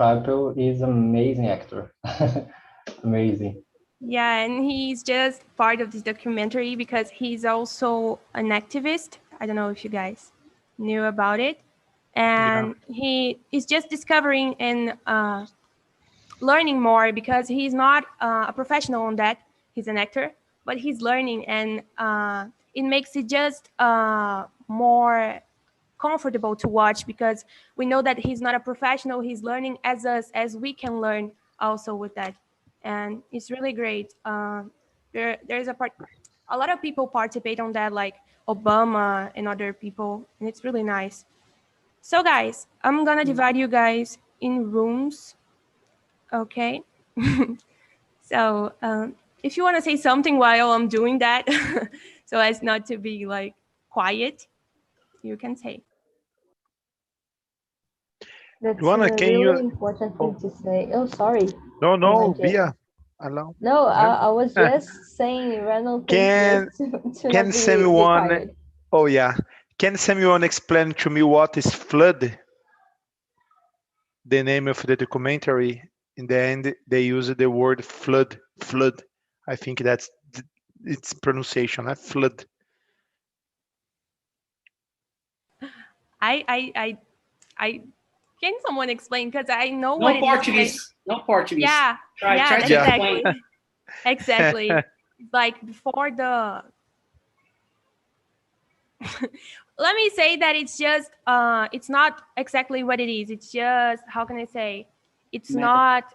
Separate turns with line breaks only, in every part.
Krapel is amazing actor. Amazing.
Yeah, and he's just part of this documentary because he's also an activist. I don't know if you guys knew about it. And he is just discovering and learning more because he's not a professional on that. He's an actor, but he's learning, and it makes it just more comfortable to watch because we know that he's not a professional. He's learning as us, as we can learn also with that, and it's really great. There's a lot of people participate on that, like Obama and other people, and it's really nice. So guys, I'm gonna divide you guys in rooms, okay? So if you want to say something while I'm doing that, so as not to be like quiet, you can say.
That's
Luana,
a
can
really
you?
important thing to say. Oh, sorry.
No,
Go ahead,
Bia. Allow.
No, I was just saying random things just to
Can
not be
someone?
quiet.
Oh yeah. Can someone explain to me what is flood? The name of the documentary. In the end, they use the word flood. Flood. I think that's its pronunciation. Flood.
I can someone explain because I know
No
what it
Portuguese.
is.
No Portuguese.
Yeah,
Try
yeah,
to explain.
exactly. Like before the. Let me say that it's just it's not exactly what it is. It's just, how can I say? It's not.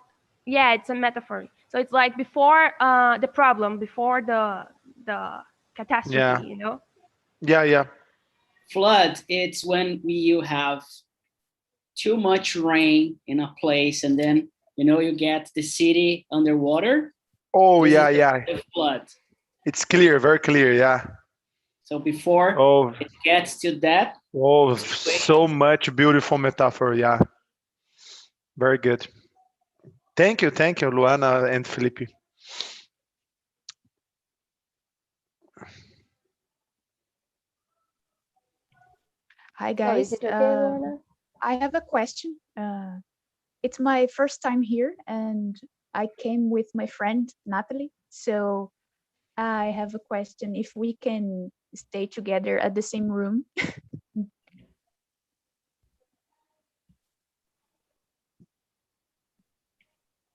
Yeah, it's a metaphor. So it's like before the problem, before the catastrophe.
Yeah.
You know.
Yeah.
Flood, it's when you have too much rain in a place and then you get the city underwater.
Oh
This
yeah,
is
yeah.
the flood.
It's clear, very clear. Yeah.
So before it gets to that.
Oh, so much beautiful metaphor. Yeah. Very good. Thank you, Luana and Felipe.
Hi guys.
Is it okay, Luana?
I have a question. It's my first time here, and I came with my friend Natalie. So I have a question: if we can stay together at the same room.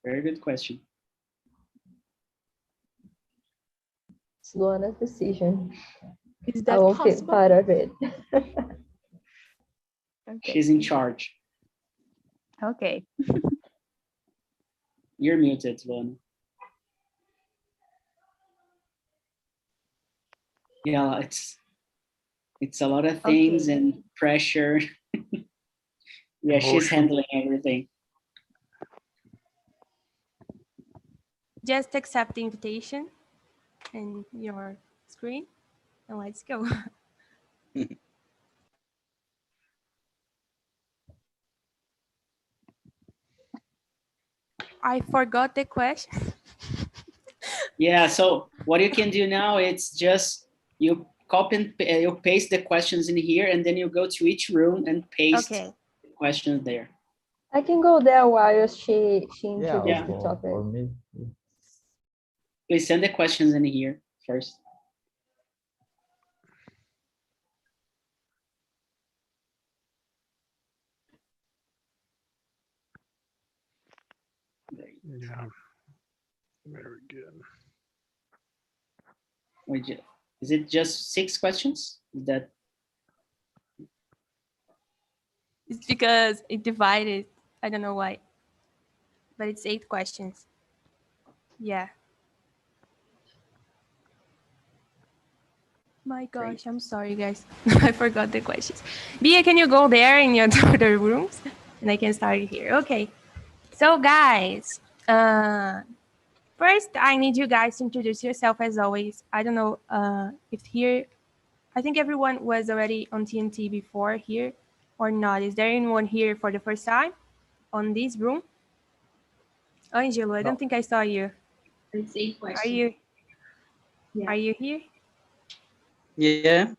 Very good question.
It's Luana's decision.
Is that
I won't be
possible?
part of it.
Okay.
She's in charge.
Okay.
You're muted, Luana. Yeah, it's a lot of things and pressure. Yeah, she's handling everything.
Just accept the invitation and your screen, and let's go. I forgot the question.
Yeah, so what you can do now, it's just you copy and you paste the questions in here, and then you go to each room and paste the questions there.
I can go there while she introduces the topic.
For me.
Please send the questions in here first.
Yeah, very good.
Is it just 6 questions? Is that?
It's because it divided. I don't know why, but it's 8 questions. Yeah. My gosh, I'm sorry, guys. I forgot the questions. Bia, can you go there in your other rooms? And I can start here. Okay. So, guys, first, I need you guys to introduce yourself as always. I don't know if here, I think everyone was already on TNT before here or not. Is there anyone here for the first time on this room? Oh, Angelo, I don't think I saw you.
It's 8 questions.
Are you here?
Yeah.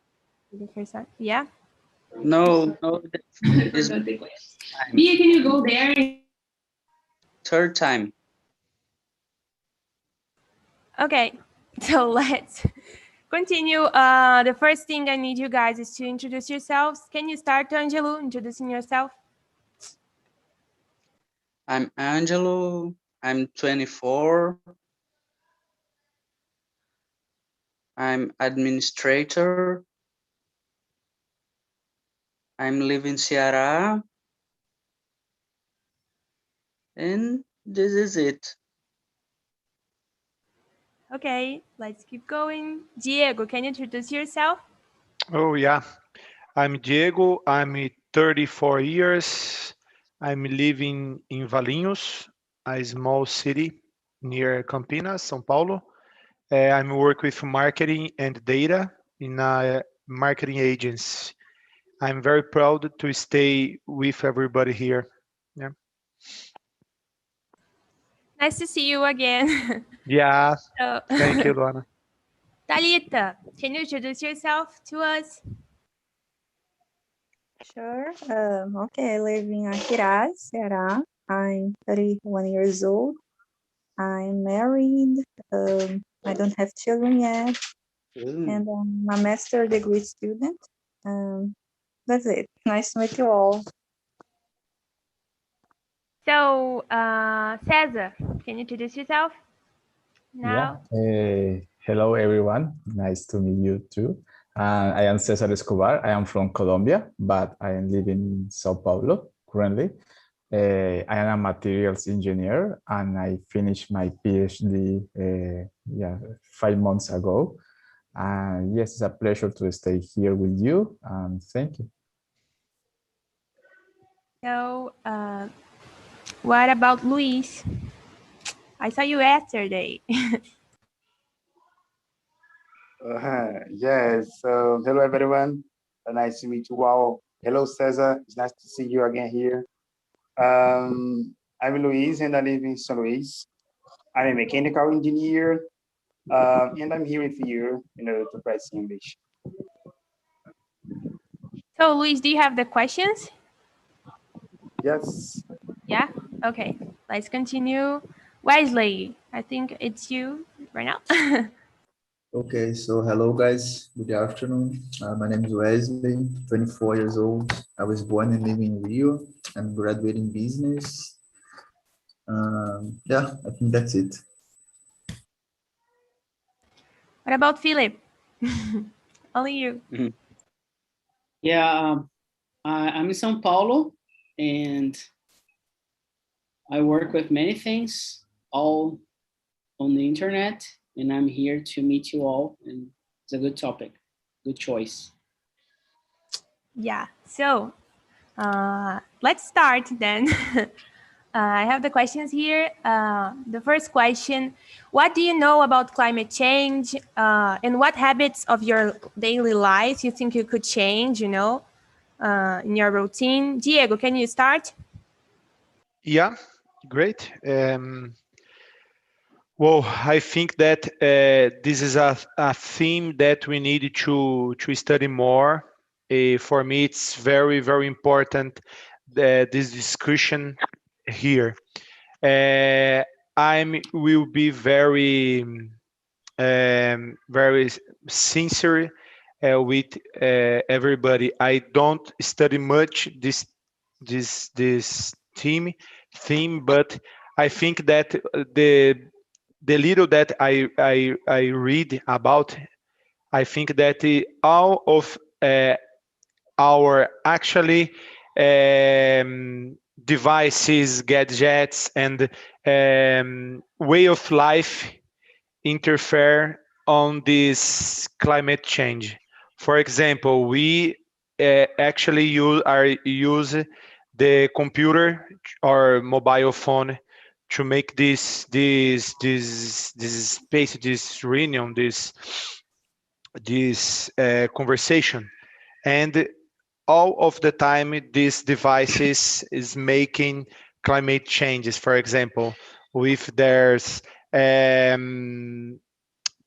The first time? Yeah?
No.
Bia, can you go there?
third time.
Okay, so let's continue. The first thing I need you guys is to introduce yourselves. Can you start, Angelo, introducing yourself?
I'm Angelo. I'm 24. I'm administrator. I'm living in Ceará. And this is it.
Okay, let's keep going. Diego, can you introduce yourself?
Oh, yeah. I'm Diego. I'm 34 years. I'm living in Valinhos, a small city near Campinas, São Paulo. I'm work with marketing and data in a marketing agency. I'm very proud to stay with everybody here. Yeah.
Nice to see you again.
Yeah.
So,
Thank you, Luana.
Talita, can you introduce yourself to us?
Sure. Okay, I live in Akira, Ceará. I'm 31 years old. I'm married. I don't have children yet. And I'm a master degree student. That's it. Nice to meet you all.
So, Cesar, can you introduce yourself now?
Yeah. Hello, everyone. Nice to meet you too. I am Cesar Escobar. I am from Colombia, but I am living in Sao Paulo currently. I am a materials engineer, and I finished my PhD 5 months ago. And yes, it's a pleasure to stay here with you. Thank you.
So, what about Luis? I saw you yesterday.
Yes. Hello, everyone. Nice to meet you all. Hello, Cesar. It's nice to see you again here. I'm Luis, and I live in São Luís. I'm a mechanical engineer, and I'm here with you, to practice English.
So, Luis, do you have the questions?
Yes.
Yeah? Okay, let's continue. Wesley, I think it's you right now.
Okay, so hello guys, good afternoon. My name is Wesley, 24 years old. I was born and live in Rio. I'm graduating business. Yeah, I think that's it.
What about Philip? Only you.
Yeah, I'm in São Paulo, and I work with many things, all on the internet, and I'm here to meet you all, and it's a good topic, good choice.
Yeah, so let's start then. I have the questions here. The first question, what do you know about climate change, and what habits of your daily life you think you could change, in your routine? Diego, can you start?
Yeah, great. Well, I think that this is a theme that we need to study more. For me, it's very, very important this discussion here. I will be very, very sincere with everybody. I don't study much this theme, but I think that the little that I read about, I think that all of our actually devices, gadgets, and way of life interfere on this climate change. For example, we actually use the computer or mobile phone to make this space, this reunion, this conversation, and all of the time these devices is making climate changes. For example, with there's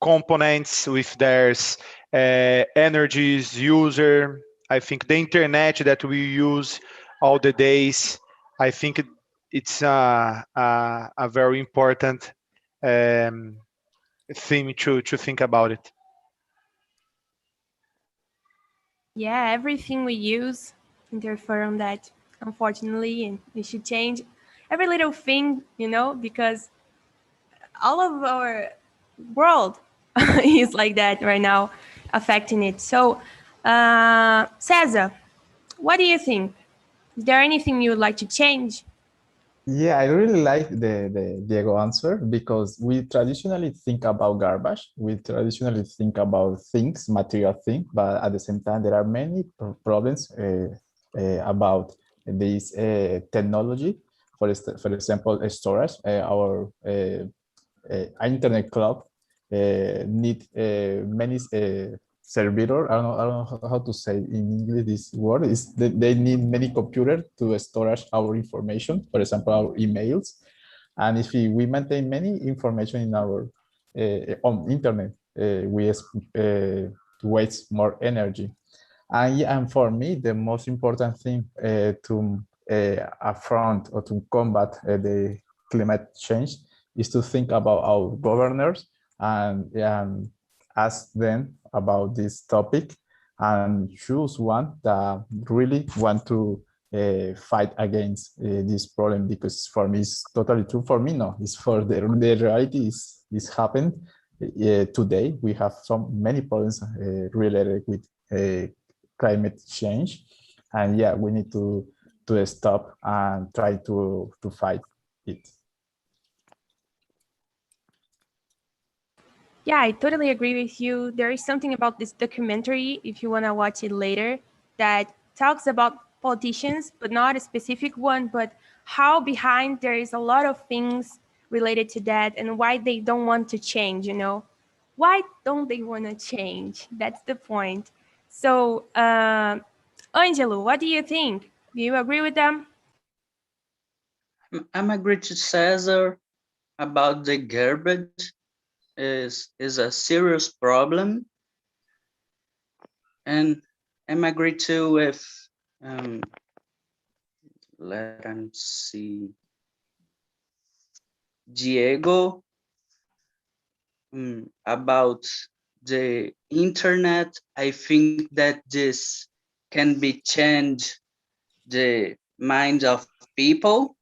components, with there's energies user. I think the internet that we use all the days, I think it's a very important theme to think about it.
Yeah, everything we use interfere on that, unfortunately, and we should change every little thing, you know, because all of our world is like that right now, affecting it. So, Cesar, what do you think? Is there anything you would like to change?
Yeah, I really like the Diego answer because we traditionally think about garbage. We traditionally think about things, material things, but at the same time, there are many problems about this technology. For example, storage. Our internet club need many servidor. I don't know how to say in English this word. Is they need many computers to storage our information, for example, our emails. And if we maintain many information in our on internet, we waste more energy. And, yeah, and for me, the most important thing to affront or to combat the climate change is to think about our governors and ask them about this topic and choose one that really want to fight against this problem, because for me it's totally true. For me, no, it's for the reality is happened today. We have so many problems related with climate change, and yeah, we need to stop and try to fight it.
Yeah, I totally agree with you. There is something about this documentary, if you want to watch it later, that talks about politicians, but not a specific one, but how behind there is a lot of things related to that and why they don't want to change, you know? Why don't they want to change? That's the point. So, Angelo, what do you think? Do you agree with them?
I'm agree to Cesar about the garbage is a serious problem, and I'm agree too with let me see, Diego, about the internet. I think that this can be change the mind of people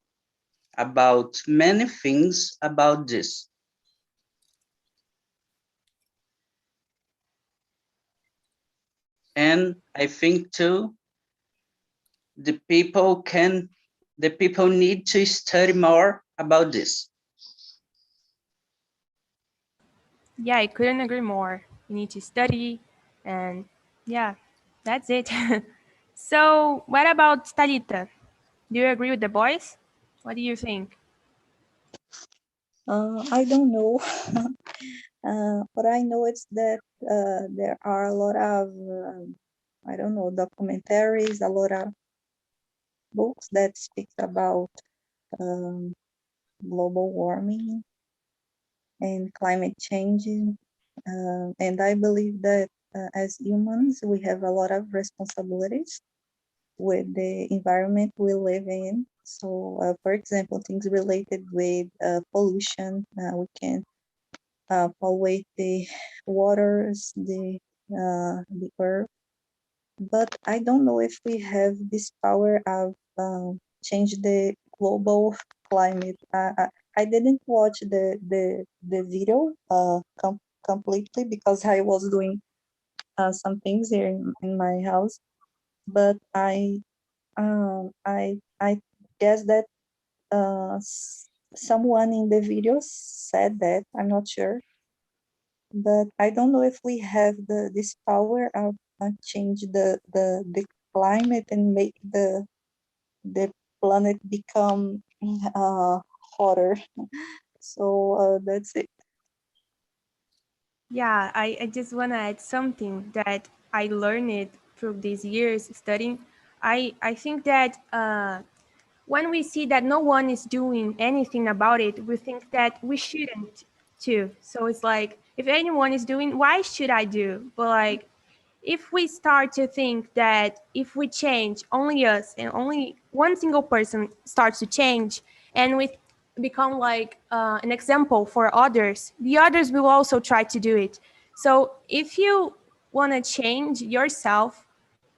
about many things about this. And I think too, the people need to study more about this.
Yeah, I couldn't agree more. You need to study, and yeah, that's it. So, what about Talita? Do you agree with the boys? What do you think?
I don't know. What I know is that there are a lot of, I don't know, documentaries, a lot of books that speak about global warming and climate change. And I believe that as humans, we have a lot of responsibilities with the environment we live in. So, for example, things related with pollution, we can pollute the waters, the earth. But I don't know if we have this power of change the global climate. I didn't watch the video completely because I was doing some things here in my house. But I guess that someone in the video said that. I'm not sure, but I don't know if we have this power of change the climate and make the planet become hotter. So that's it.
Yeah, I just want to add something that I learned it through these years studying. I think that when we see that no one is doing anything about it, we think that we shouldn't too. So it's like, if anyone is doing, why should I do? But like, if we start to think that if we change, only us and only one single person starts to change, and we become like an example for others, the others will also try to do it. So if you want to change yourself,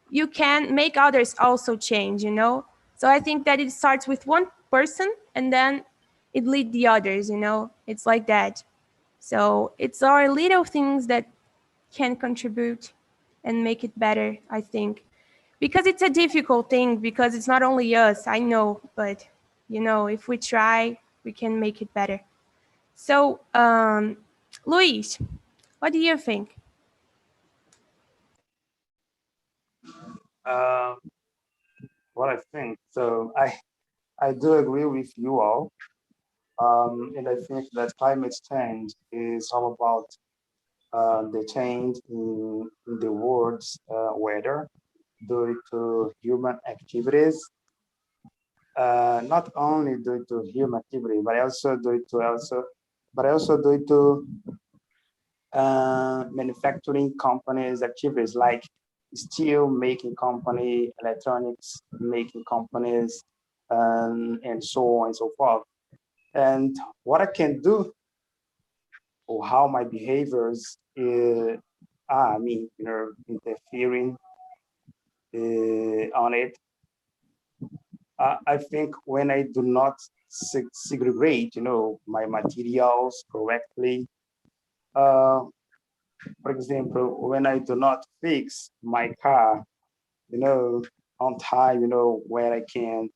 you can make others also change, you know? So I think that it starts with one person and then it leads the others, you know? It's like that. So it's our little things that can contribute and make it better, I think. Because it's a difficult thing, because it's not only us, I know, but you know, if we try, we can make it better. So, Luis, what do you think?
What I think, so I do agree with you all, and I think that climate change is all about the change in the world's weather due to human activities. Not only due to human activity, but also due to manufacturing companies' activities like steel making company, electronics making companies, and so on and so forth. And what I can do, or how my behaviors interfering on it. I think when I do not segregate, my materials correctly. For example, when I do not fix my car, on time, where I can,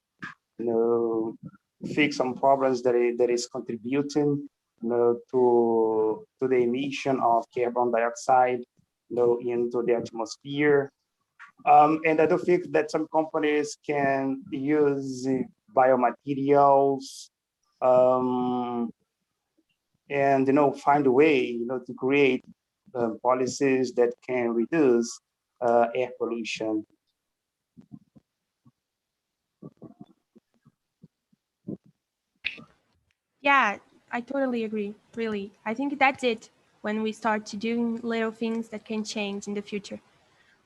fix some problems that is contributing, to the emission of carbon dioxide, into the atmosphere. And I do think that some companies can use biomaterials, and find a way, to create policies that can reduce air pollution.
Yeah, I totally agree, really. I think that's it when we start to do little things that can change in the future.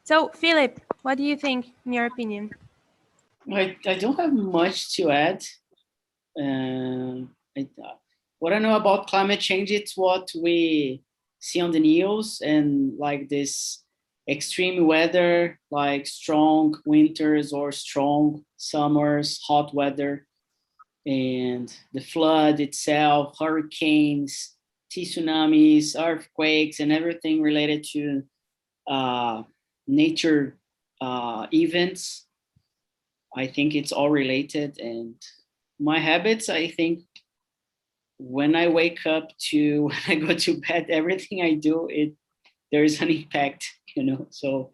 So, Philip, what do you think, in your opinion?
I don't have much to add. What I know about climate change, it's what we see on the news, and like this extreme weather, like strong winters or strong summers, hot weather, and the flood itself, hurricanes, tsunamis, earthquakes, and everything related to nature events. I think it's all related. And my habits, I think when I wake up to when I go to bed, everything I do, there is an impact, So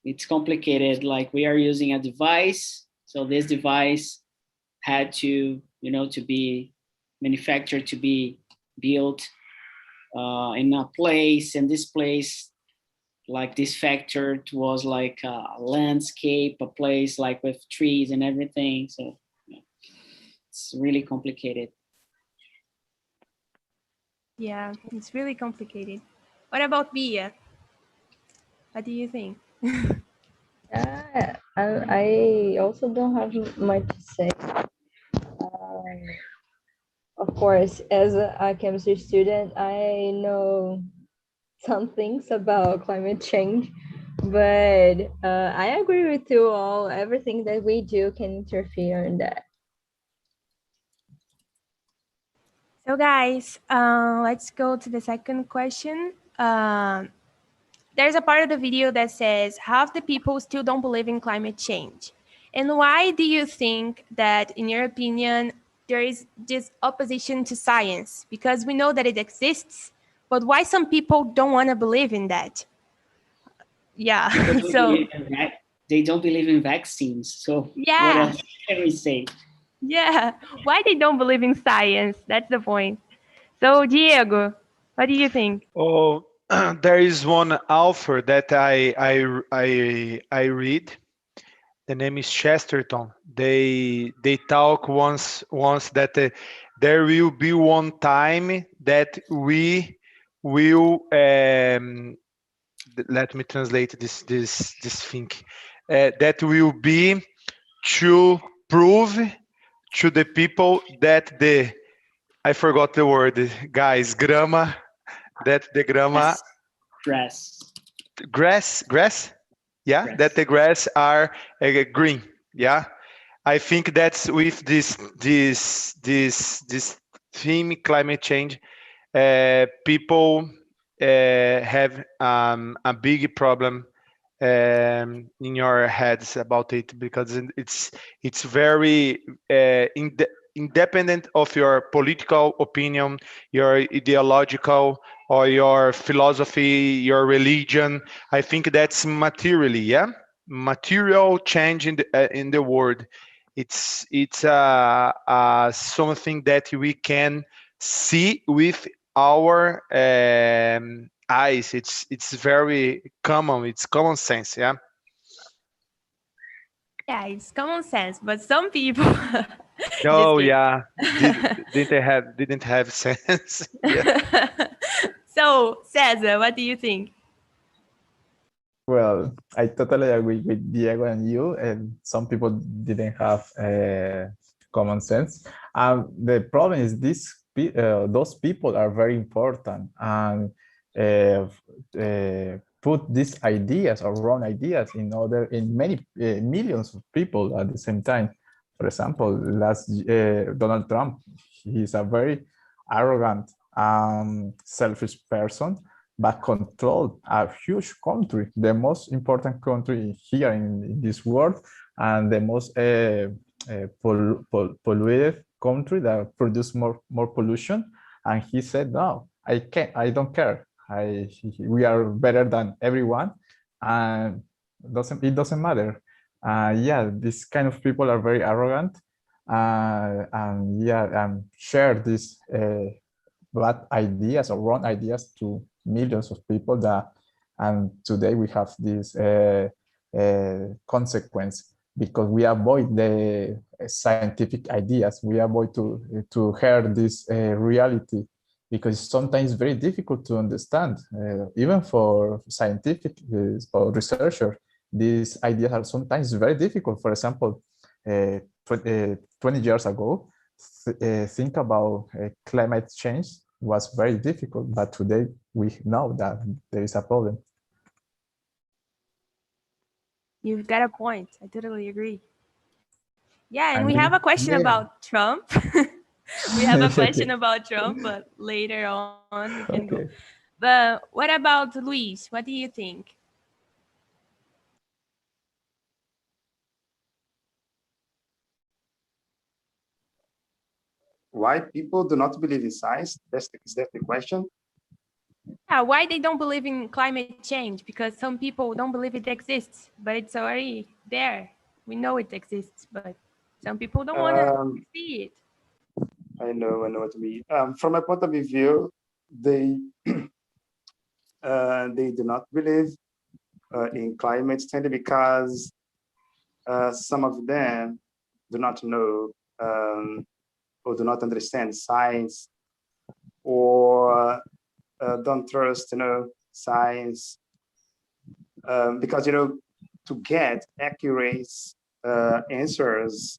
it's complicated. Like, we are using a device, so this device had to, to be manufactured, to be built in a place, and this place, like this factory, was like a landscape, a place like with trees and everything. So it's really complicated.
Yeah, it's really complicated. What about Bia? What do you think?
I also don't have much to say. Of course, as a chemistry student, I know some things about climate change, but I agree with you all. Everything that we do can interfere in that.
So guys, let's go to the second question. There's a part of the video that says, half the people still don't believe in climate change. And why do you think that, in your opinion, there is this opposition to science? Because we know that it exists, but why some people don't want to believe in that? Yeah,
They don't believe in vaccines. So
yeah.
What else can we say?
Yeah, why they don't believe in science? That's the point. So Diego, what do you think?
Oh, there is one author that I read. The name is Chesterton. They talk once that there will be one time that we will let me translate this thing that will be to prove to the people that I forgot the word, guys, grama, that the grama, grass, yeah,
Grass.
that the grass are green, yeah. I think that's with this theme, climate change, people have a big problem in your heads about it, because it's very independent of your political opinion, your ideological or your philosophy, your religion. I think that's materially, yeah, material change in the world. It's something that we can see with our eyes. It's very common. It's common sense, yeah.
Yeah, it's common sense, but some people.
Oh
kidding.
yeah, didn't have sense. Yeah.
So, Cesar, what do you think?
Well, I totally agree with Diego and you, and some people didn't have common sense. The problem is those people are very important, and put these ideas or wrong ideas in many millions of people at the same time. For example, Donald Trump, he's a very arrogant, selfish person, but control a huge country, the most important country here in this world, and the most polluted country that produce more pollution. And he said, no, I don't care. We are better than everyone, and it doesn't matter. Yeah, this kind of people are very arrogant, and yeah, share these bad ideas or wrong ideas to millions of people, and today we have this consequence, because we avoid the scientific ideas, we avoid to hear this reality, because sometimes it's very difficult to understand, even for scientific or researchers. These ideas are sometimes very difficult. For example, 20 years ago, think about climate change was very difficult, but today we know that there is a problem.
You've got a point. I totally agree. Yeah, and we have a question about Trump. We have a question about Trump, but later on we can go. But what about Luis? What do you think?
Why people do not believe in science? Is that the question?
Yeah, why they don't believe in climate change? Because some people don't believe it exists, but it's already there. We know it exists, but some people don't want to see it.
I know what you mean. From my point of view, they do not believe in climate change because some of them do not know or do not understand science, or don't trust science, because to get accurate answers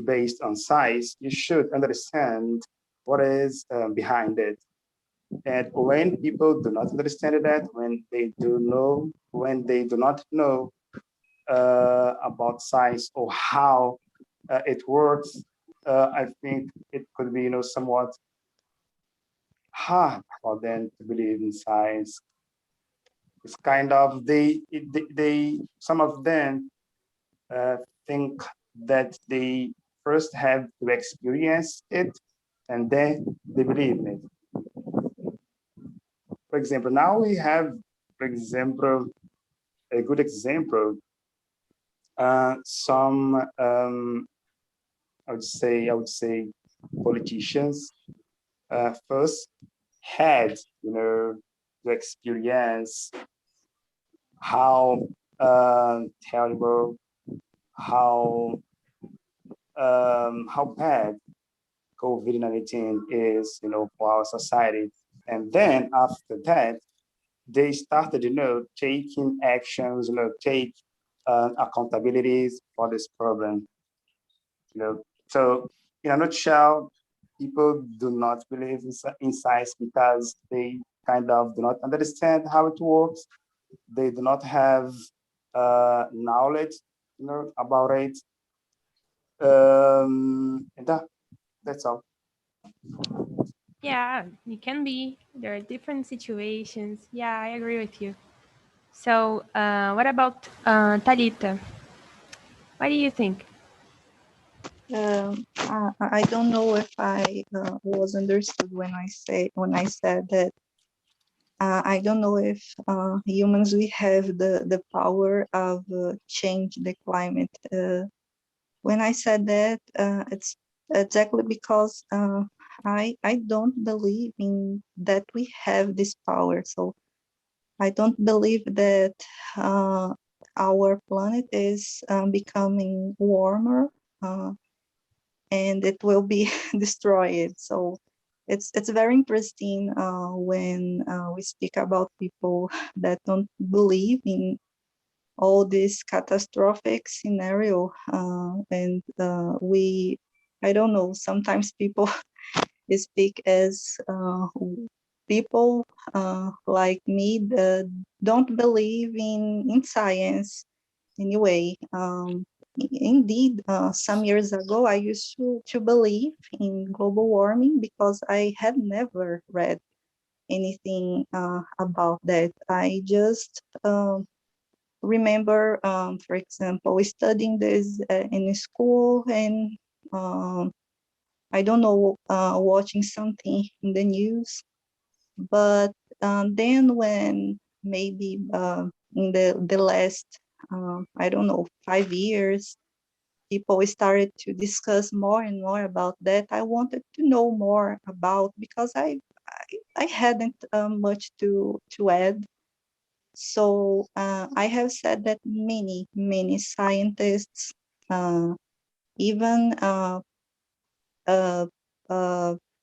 based on science, you should understand what is behind it. And when people do not understand that, when they do not know about science or how it works, I think it could be somewhat hard for them to believe in science. It's kind of they some of them think that they first have to experience it and then they believe in it. For example, now we have, for example, a good example. Some I would say politicians first had to experience how terrible, how bad COVID-19 is for our society. And then after that, they started taking actions, take accountabilities for this problem. So in a nutshell, people do not believe in science because they kind of do not understand how it works. They do not have knowledge, about it. That's all.
Yeah, it can be. There are different situations. Yeah, I agree with you. So, what about Talita? What do you think?
I don't know if I was understood when I said that I don't know if humans we have the power of change the climate. When I said that, it's exactly because I don't believe in that we have this power. So I don't believe that our planet is becoming warmer. And it will be destroyed. So it's very interesting when we speak about people that don't believe in all this catastrophic scenario, and I don't know, sometimes people speak as people like me that don't believe in science anyway. Indeed, some years ago, I used to believe in global warming because I had never read anything about that. I just remember, for example, studying this in school and I don't know, watching something in the news. But then when maybe in the last, I don't know, 5 years, people started to discuss more and more about that. I wanted to know more about because I hadn't much to add. So I have said that many scientists, even uh,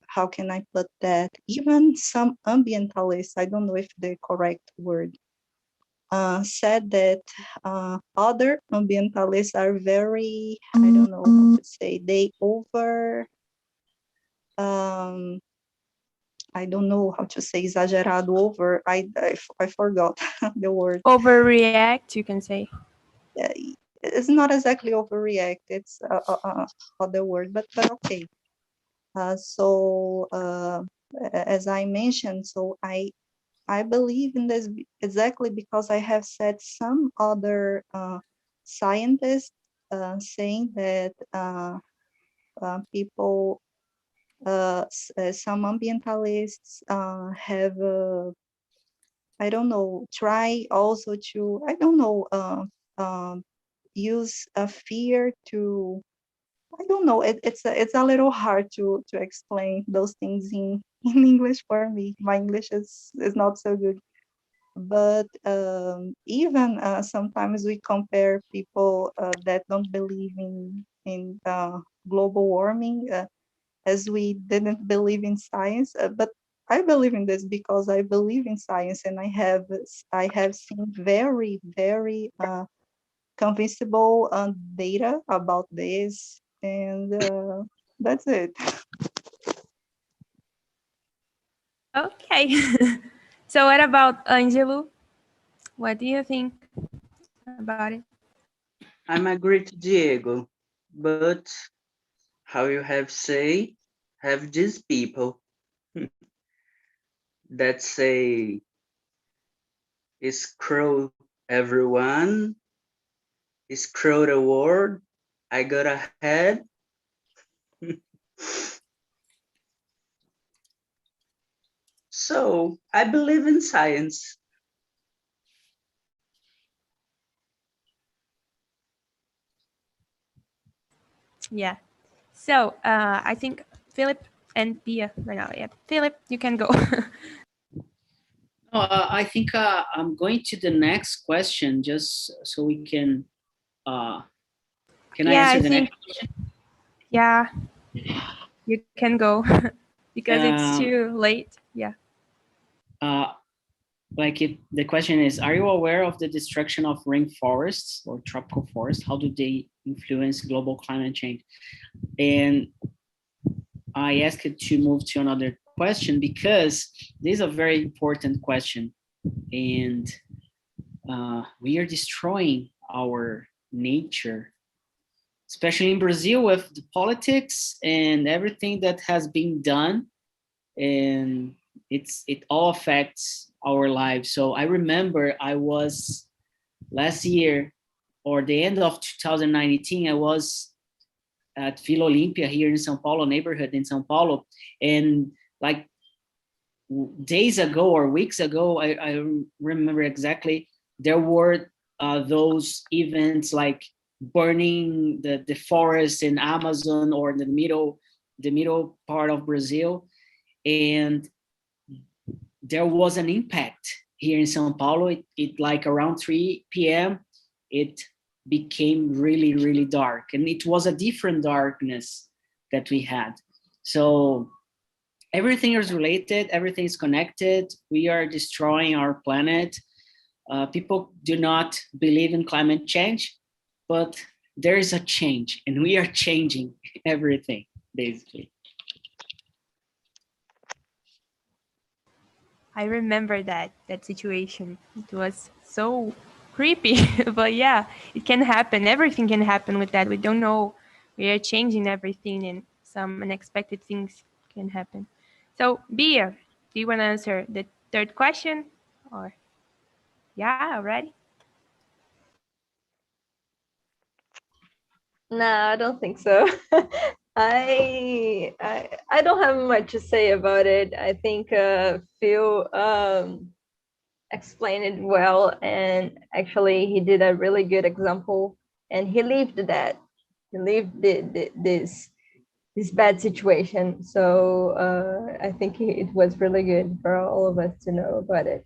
how can I put that? Even some ambientalists, I don't know if the correct word, said that other ambientalists are very, I don't know how to say, they I don't know how to say exagerado over, I forgot the word.
Overreact, you can say.
It's not exactly overreact, it's other word, but okay. So as I mentioned, so I believe in this exactly because I have said some other scientists saying that people, some ambientalists have, I don't know, try also to, I don't know, use a fear to, I don't know, it's a little hard to explain those things in English for me. My English is not so good. But even sometimes we compare people that don't believe in global warming as we didn't believe in science. But I believe in this because I believe in science, and I have seen very convincible data about this, and that's it.
Okay. So what about Angelo? What do you think about it?
I'm agree to Diego, but how you have these people that say screw everyone, screw the world, I got ahead. So I believe in science.
Yeah. So I think Philip and Pia right now. Yeah, Philip, you can go.
I think I'm going to the next question just so we can I answer the next question?
Yeah, you can go because it's too late. Yeah.
The question is, are you aware of the destruction of rainforests or tropical forests? How do they influence global climate change. And I asked it to move to another question because this is a very important question, and we are destroying our nature, especially in Brazil with the politics and everything that has been done, and it all affects our lives. So I remember I was last year, or the end of 2019, I was at Vila Olímpia here in São Paulo, neighborhood in São Paulo, and like days ago or weeks ago, I remember exactly, there were those events like burning the forest in Amazon or the middle part of Brazil, and there was an impact here in São Paulo. It like around 3 p.m. it became really, really dark, and it was a different darkness that we had. So everything is related, everything is connected. We are destroying our planet. People do not believe in climate change, but there is a change, and we are changing everything, basically.
I remember that situation. It was so creepy, but yeah, it can happen. Everything can happen with that. We don't know. We are changing everything, and some unexpected things can happen. So, Bia, do you want to answer the third question? Or yeah, already?
No, I don't think so. I don't have much to say about it. I think Phil explained it well, and actually he did a really good example, and he lived that. He lived this bad situation. So I think it was really good for all of us to know about it.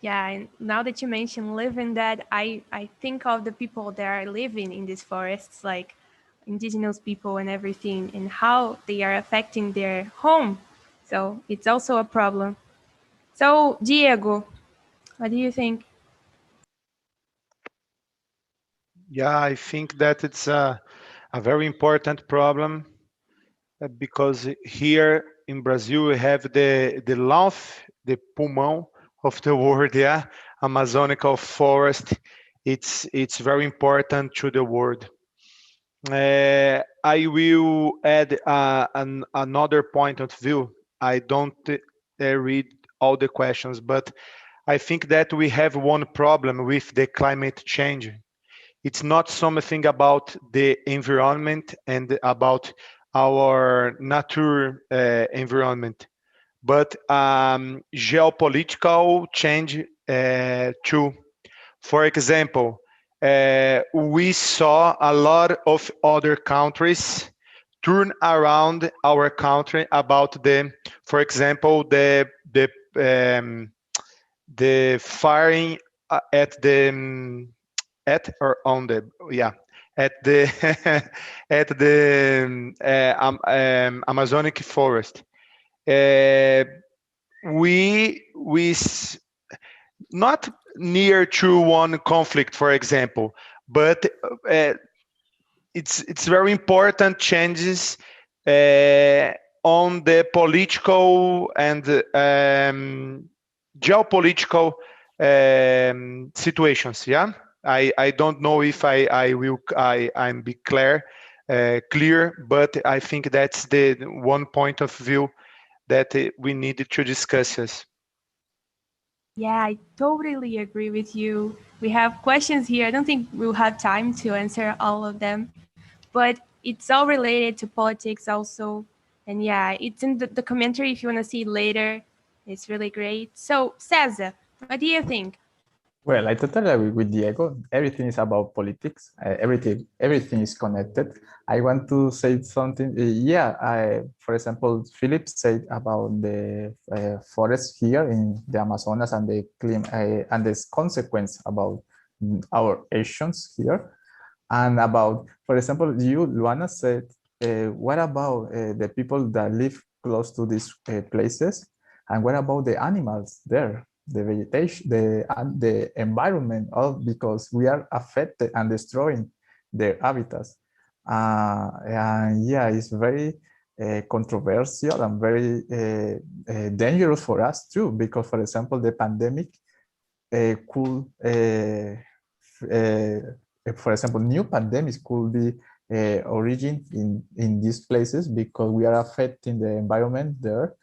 Yeah, and now that you mention living that, I think of the people that are living in these forests, like indigenous people and everything, and how they are affecting their home. So it's also a problem. So, Diego, what do you think?
Yeah, I think that it's a very important problem because here in Brazil we have the lung, the pulmão of the world, yeah, Amazonical forest. It's very important to the world. I will add another point of view. I don't read all the questions, but I think that we have one problem with the climate change. It's not something about the environment and about our nature environment, but geopolitical change too. For example, we saw a lot of other countries turn around our country about for example, the firing at the at or on the at the at the Amazonic forest. We not near to one conflict, for example, but it's very important changes on the political and geopolitical situations. Yeah, I don't know if I'm be clear, but I think that's the one point of view that we needed to discuss. Yes.
Yeah, I totally agree with you. We have questions here. I don't think we'll have time to answer all of them, but it's all related to politics also. And yeah, it's in the documentary if you want to see it later. It's really great. So, Cesar, what do you think?
Well, I totally agree with Diego. Everything is about politics. Everything is connected. I want to say something. For example, Philip said about the forest here in the Amazonas and the climate and this consequence about our actions here, and about, for example, you, Luana, said, what about the people that live close to these places, and what about the animals there? the vegetation, the environment, all because we are affected and destroying their habitats. And yeah, it's very controversial and very dangerous for us too, because for example, the pandemic could, for example, new pandemics could be origin in these places because we are affecting the environment there.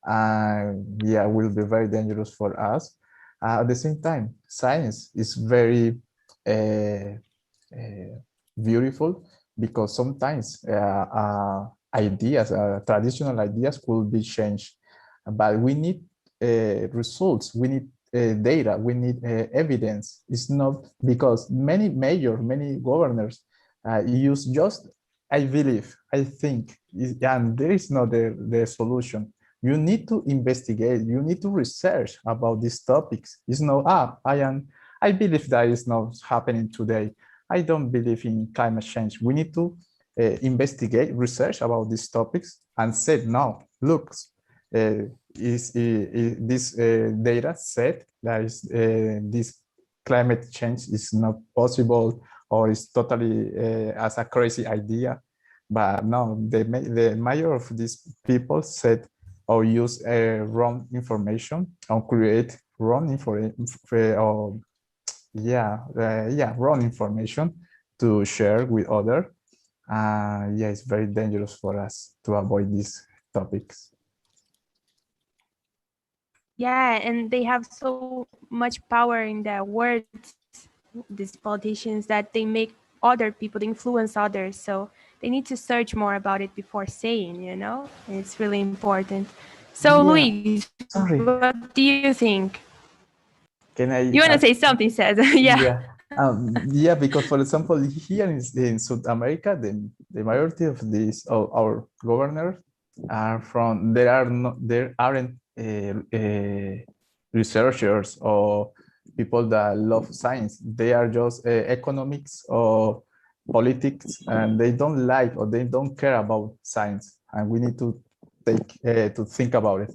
And yeah, will be very dangerous for us. At the same time, science is very beautiful because sometimes ideas, traditional ideas could be changed, but we need results, we need data, we need evidence. It's not because many governors use just, I believe, I think, and there is not the solution. You need to investigate, you need to research about these topics. It's not, I believe that is not happening today. I don't believe in climate change. We need to investigate, research about these topics and say, no, look, this data said that this climate change is not possible or is totally as a crazy idea. But no, the major of these people said or use wrong information or create wrong information wrong information to share with others. Yeah, it's very dangerous for us to avoid these topics.
Yeah, and they have so much power in their words, these politicians, that they make other people, they influence others. So they need to search more about it before saying, you know? And it's really important. So
Yeah.
Luis,
Sorry.
what do you think?
Can I?
You want to say something, Cesar? Yeah.
Yeah, because for example, here in South America, the majority of these our governors are from, there aren't researchers or people that love science. They are just economics or politics, and they don't like or they don't care about science. And we need to think about it.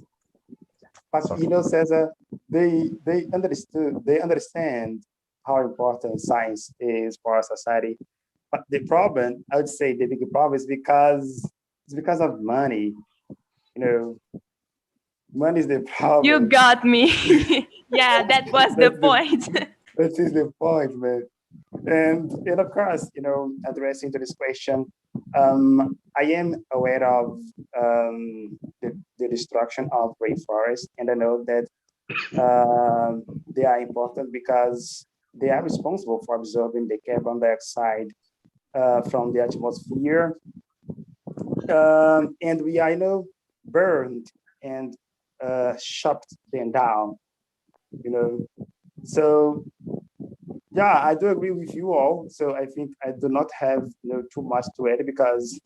But
Sorry.
you know, Cesar, they understand how important science is for our society. But the problem, I would say, the big problem is because of money. You know, money is the problem.
You got me. Yeah, that was the point.
That is the point, man. And of course, you know, addressing to this question, I am aware of the destruction of rainforest, and I know that they are important because they are responsible for absorbing the carbon dioxide from the atmosphere, and we are, you know, burned and chopped them down, you know. So yeah, I do agree with you all. So I think I do not have, you know, too much to add because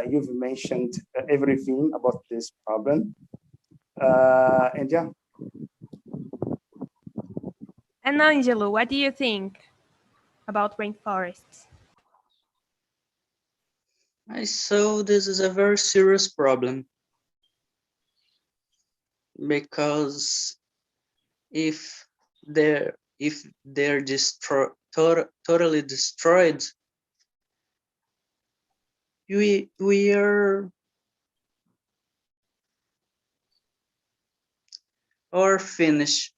you've mentioned everything about this problem. And yeah.
And Angelo, what do you think about rainforests?
I saw this is a very serious problem because if they're totally destroyed, we are finished.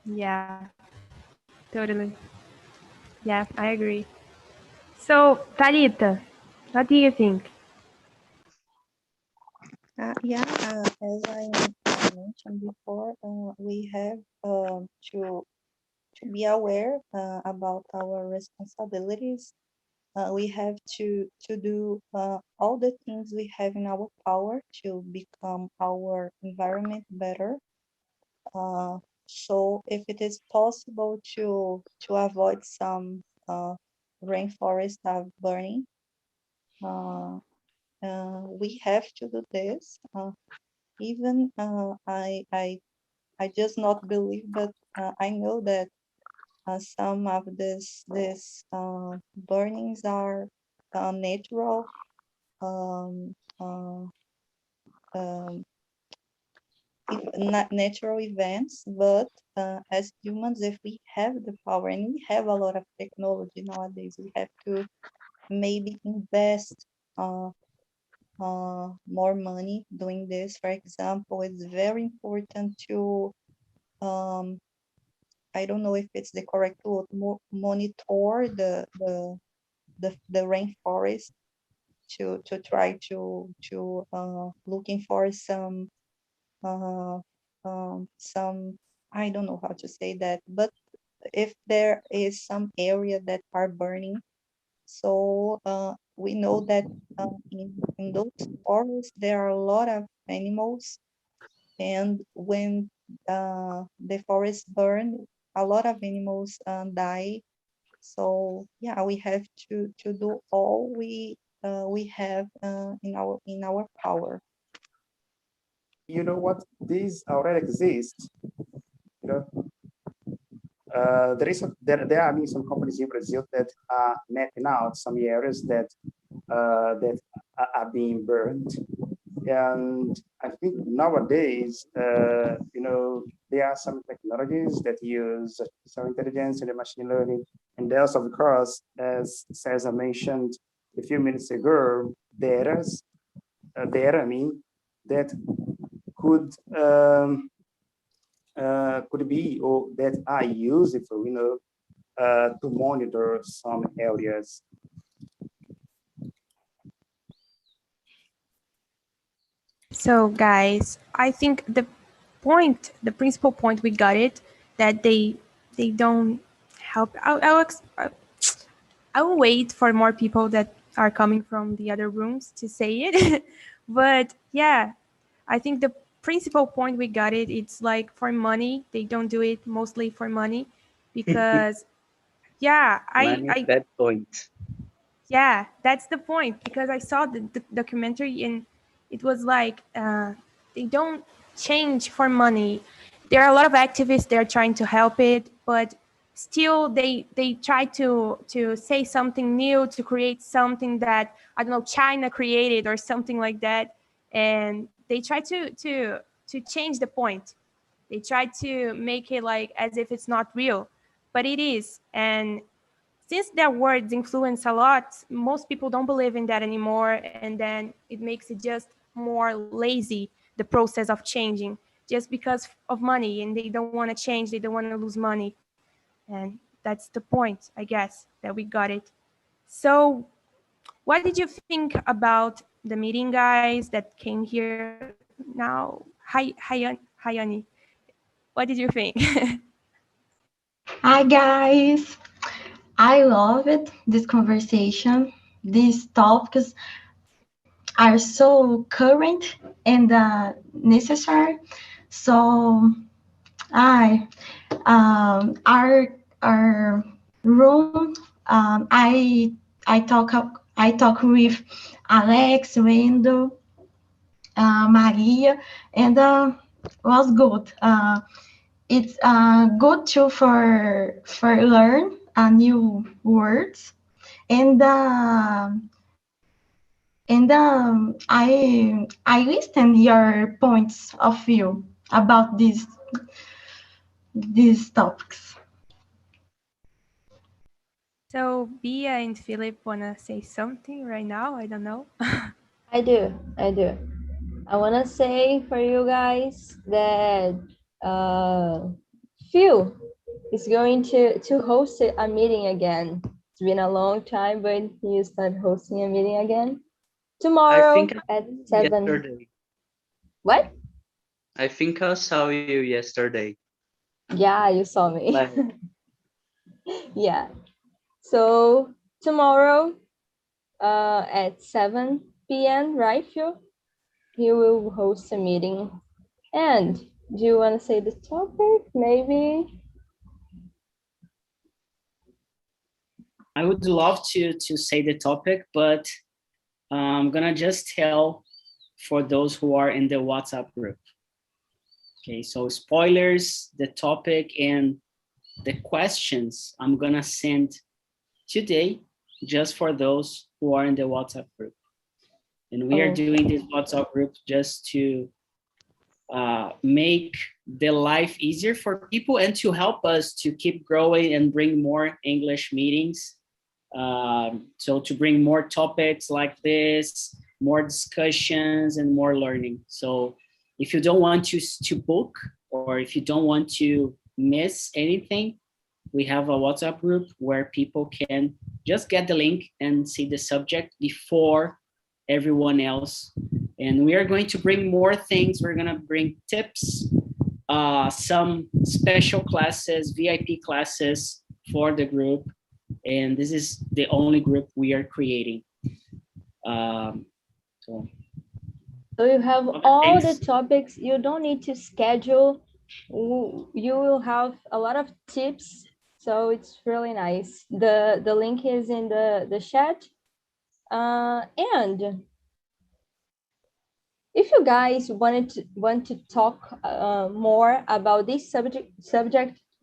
Yeah, totally. Yeah, I agree. So, Tarita, what do you think?
As I mentioned before, we have to be aware about our responsibilities. We have to do all the things we have in our power to become our environment better. So if it is possible to avoid some rainforest burning, we have to do this. Even I just not believe, but I know that some of this burnings are natural um, not natural events, but as humans, if we have the power and we have a lot of technology nowadays, we have to maybe invest more money doing this. For example, it's very important to I don't know if it's the correct word, monitor the rainforest to try to looking for some I don't know how to say that, but if there is some area that are burning, so we know that in those forests there are a lot of animals, and when the forest burn, a lot of animals die. So yeah, we have to do all we have in our power.
You know what? These already exist. You know, there are some companies in Brazil that are mapping out some areas that are being burned. And I think nowadays, there are some technologies that use artificial intelligence and machine learning. And there's, of course, as Cesar mentioned a few minutes ago, data, that could be, or that are useful, to monitor some areas.
So guys, I think the principal point we got it, that they don't help. I'll wait for more people that are coming from the other rooms to say it. But yeah, I think the principal point we got it, it's like for money. They don't do it mostly for money because yeah,
Bad point.
yeah, that's the point, because I saw the documentary and it was like they don't change for money. There are a lot of activists that are trying to help it, but still they try to say something new, to create something that, I don't know, China created or something like that, and they try to change the point. They try to make it like as if it's not real, but it is. And since their words influence a lot, most people don't believe in that anymore, and then it makes it just more lazy, the process of changing, just because of money, and they don't want to change, they don't want to lose money. And that's the point, I guess, that we got it. So what did you think about the meeting, guys, that came here now? Hi, Ani. What did you think?
Hi guys, I love it, this conversation. These topics are so current and necessary. So our room, I talk with Alex, Wendell, Maria, and was good. It's good too for learn new words, and I listen your points of view about these topics.
So Bia and Philip wanna say something right now? I don't know.
I do. I want to say for you guys that Phil is going to host a meeting again. It's been a long time, but he started hosting a meeting again tomorrow
I think
at 7.
yesterday.
What?
I think I saw you yesterday.
Yeah, you saw me.
Like,
Yeah. So tomorrow at 7 p.m., right, Phil? He will host a meeting. And do you want to say the topic, maybe?
I would love to say the topic, but I'm gonna just tell for those who are in the WhatsApp group. Okay, so spoilers, the topic and the questions I'm gonna send today just for those who are in the WhatsApp group. And we are doing this WhatsApp group just to make the life easier for people and to help us to keep growing and bring more English meetings. So to bring more topics like this, more discussions and more learning. So if you don't want to book, or if you don't want to miss anything, we have a WhatsApp group where people can just get the link and see the subject before everyone else. And we are going to bring more things. We're going to bring tips, some special classes, VIP classes for the group. And this is the only group we are creating.
So you have all the topics. You don't need to schedule. You will have a lot of tips. So it's really nice. The link is in the chat. And if you guys want to talk more about this subject,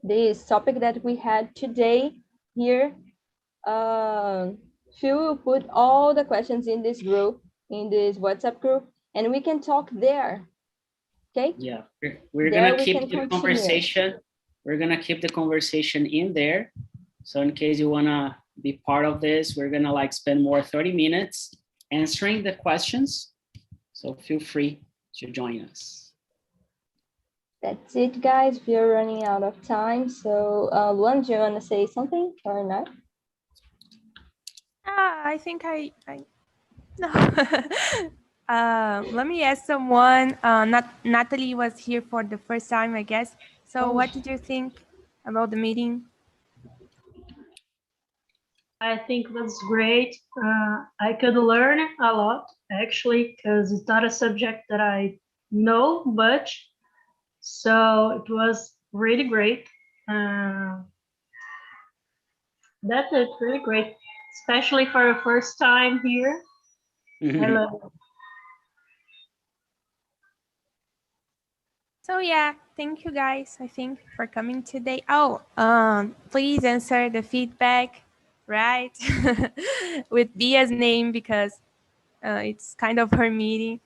this topic that we had today here, Phil will put all the questions in this group, in this WhatsApp group, and we can talk there. Okay?
Yeah, we're gonna keep the conversation. We're gonna keep the conversation in there. So in case you wanna be part of this, we're gonna like spend more 30 minutes answering the questions. So feel free to join us.
That's it, guys. We are running out of time. So Luan, do you want to say something or not?
I think no. Let me ask someone. Natalie was here for the first time, I guess. So what did you think about the meeting?
I think it was great. I could learn a lot, actually, because it's not a subject that I know much. So it was really great. That's it, really great, especially for the first time here. I love it.
So yeah, thank you guys, I think, for coming today. Oh, please answer the feedback, right? With Bia's name, because it's kind of her meeting.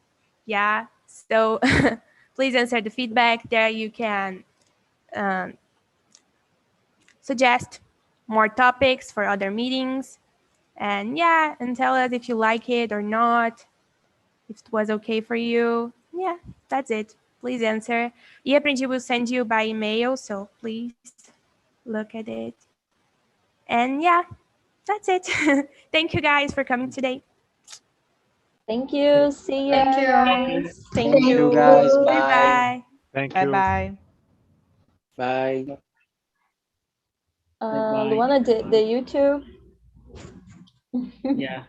Yeah, so please answer the feedback. There you can suggest more topics for other meetings. And yeah, and tell us if you like it or not, if it was okay for you. Yeah, that's it. Please answer. E Aprendi will send you by email, so please look at it. And yeah, that's it. Thank you guys for coming today.
Thank you. See ya,
Thank you.
guys.
Thank you, guys. Bye.
Bye.
Thank you.
Bye-bye.
Bye.
Luana, the YouTube.
Yeah.